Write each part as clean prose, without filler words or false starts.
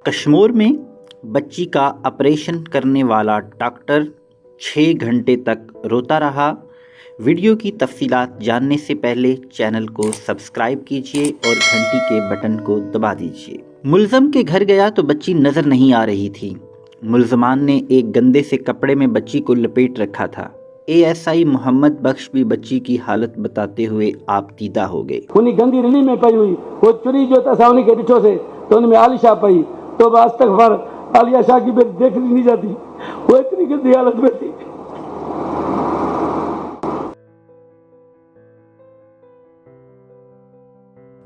کشمور میں بچی کا آپریشن کرنے والا ڈاکٹر 6 گھنٹے تک روتا رہا۔ ویڈیو کی تفصیلات جاننے سے پہلے چینل کو سبسکرائب کیجیے اور گھنٹی کے بٹن کو دبا دیجیے۔ ملزم کے گھر گیا تو بچی نظر نہیں آ رہی تھی۔ ملزمان نے ایک گندے سے کپڑے میں بچی کو لپیٹ رکھا تھا۔ ASI محمد بخش بھی بچی کی حالت بتاتے ہوئے آپ دیدہ ہو گئے۔ انہیں گندی رلی میں پئی ہوئی وہ چری جو تھا ساونی کے بچوں سے تو ان میں عالی شاہ پئی تو آج تک بھر عالیہ شاہ کی بیٹی دیکھ نہیں جاتی، وہ اتنی گندی حالت میں تھی۔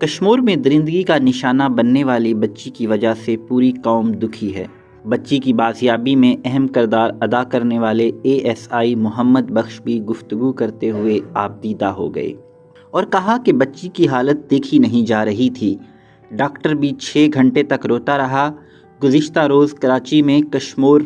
کشمور میں درندگی کا نشانہ بننے والی بچی کی وجہ سے پوری قوم دکھی ہے۔ بچی کی بازیابی میں اہم کردار ادا کرنے والے ASI محمد بخش بھی گفتگو کرتے ہوئے آپ دیدہ ہو گئے اور کہا کہ بچی کی حالت دیکھی نہیں جا رہی تھی۔ ڈاکٹر بھی 6 گھنٹے تک روتا رہا۔ گزشتہ روز کراچی میں کشمور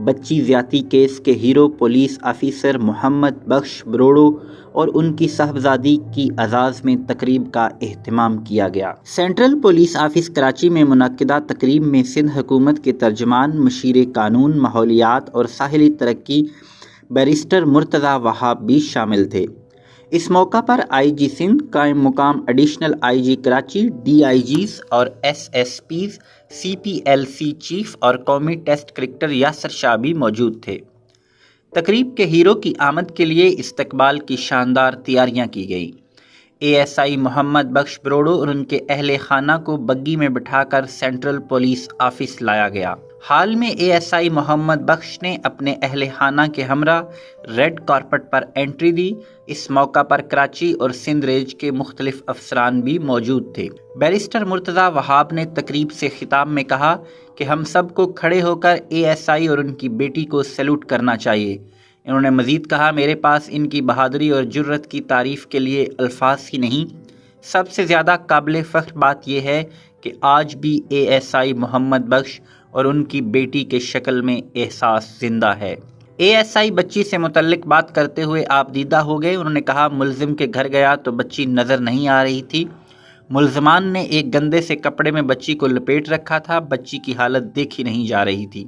بچی زیادتی کیس کے hero police officer Muhammad Bakhsh بروڑو اور ان کی صاحبزادی کی اعزاز میں تقریب کا اہتمام کیا گیا۔ سینٹرل پولیس آفس کراچی میں منعقدہ تقریب میں سندھ حکومت کے ترجمان، مشیر قانون، ماحولیات اور ساحلی ترقی بیرسٹر مرتضی وہاب بھی شامل تھے۔ اس موقع پر IG سندھ، قائم مقام ایڈیشنل IG کراچی، DIGs اور SSPs، CPLC چیف اور قومی ٹیسٹ کرکٹر یاسر شاہ بھی موجود تھے۔ تقریب کے ہیرو کی آمد کے لیے استقبال کی شاندار تیاریاں کی گئی۔ ASI محمد بخش بروڑو اور ان کے اہل خانہ کو بگی میں بٹھا کر سینٹرل پولیس آفس لایا گیا۔ حال میں ASI محمد بخش نے اپنے اہل خانہ کے ہمراہ ریڈ کارپٹ پر انٹری دی۔ اس موقع پر کراچی اور سندھ ریج کے مختلف افسران بھی موجود تھے۔ بیرسٹر مرتضی وہاب نے تقریب سے خطاب میں کہا کہ ہم سب کو کھڑے ہو کر ASI اور ان کی بیٹی کو سیلوٹ کرنا چاہیے۔ انہوں نے مزید کہا، میرے پاس ان کی بہادری اور جرت کی تعریف کے لیے الفاظ ہی نہیں، سب سے زیادہ قابل فخر بات یہ ہے کہ آج بھی ASI محمد بخش اور ان کی بیٹی کے شکل میں احساس زندہ ہے۔ ASI بچی سے متعلق بات کرتے ہوئے آپ دیدہ ہو گئے۔ انہوں نے کہا، ملزم کے گھر گیا تو بچی نظر نہیں آ رہی تھی۔ ملزمان نے ایک گندے سے کپڑے میں بچی کو لپیٹ رکھا تھا۔ بچی کی حالت دیکھی نہیں جا رہی تھی۔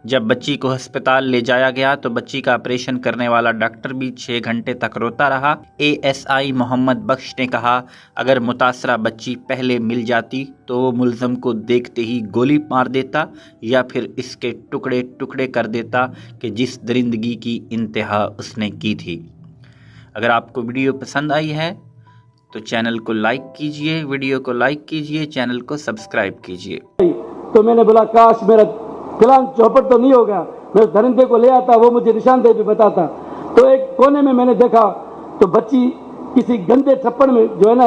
جب بچی کو ہسپتال لے جایا گیا تو بچی کا آپریشن کرنے والا ڈاکٹر بھی 6 گھنٹے تک روتا رہا۔ ASI محمد بخش نے کہا، اگر متاثرہ بچی پہلے مل جاتی تو وہ ملزم کو دیکھتے ہی گولی مار دیتا یا پھر اس کے ٹکڑے ٹکڑے کر دیتا کہ جس درندگی کی انتہا اس نے کی تھی۔ اگر آپ کو ویڈیو پسند آئی ہے تو چینل کو لائک کیجئے، ویڈیو کو لائک کیجئے، چینل کو سبسکرائب کیجئے۔ تو میں نے بولا کاش میرا پلان چوپٹ تو نہیں ہوگا، میں اس درندے کو لے آتا، وہ مجھے نشاندہی بھی بتاتا۔ تو ایک کونے میں نے دیکھا تو بچی کسی گندے چھپڑ میں جو ہے نا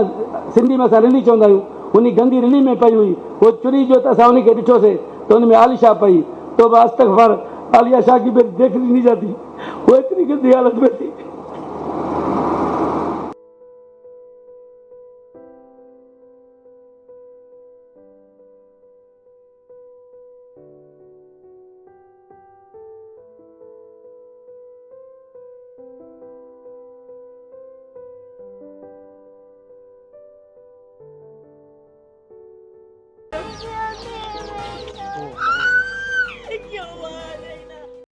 سندھی میں رلی چوندا ہوں انہیں گندی رلی میں پئی ہوئی وہ چری جو تھا ساونی کے بچوں سے تو ان میں عالی شاہ پئی تو آج تک بھر عالیہ شاہ کی بیٹی دیکھ نہیں جاتی، وہ اتنی گندی حالت میں تھی۔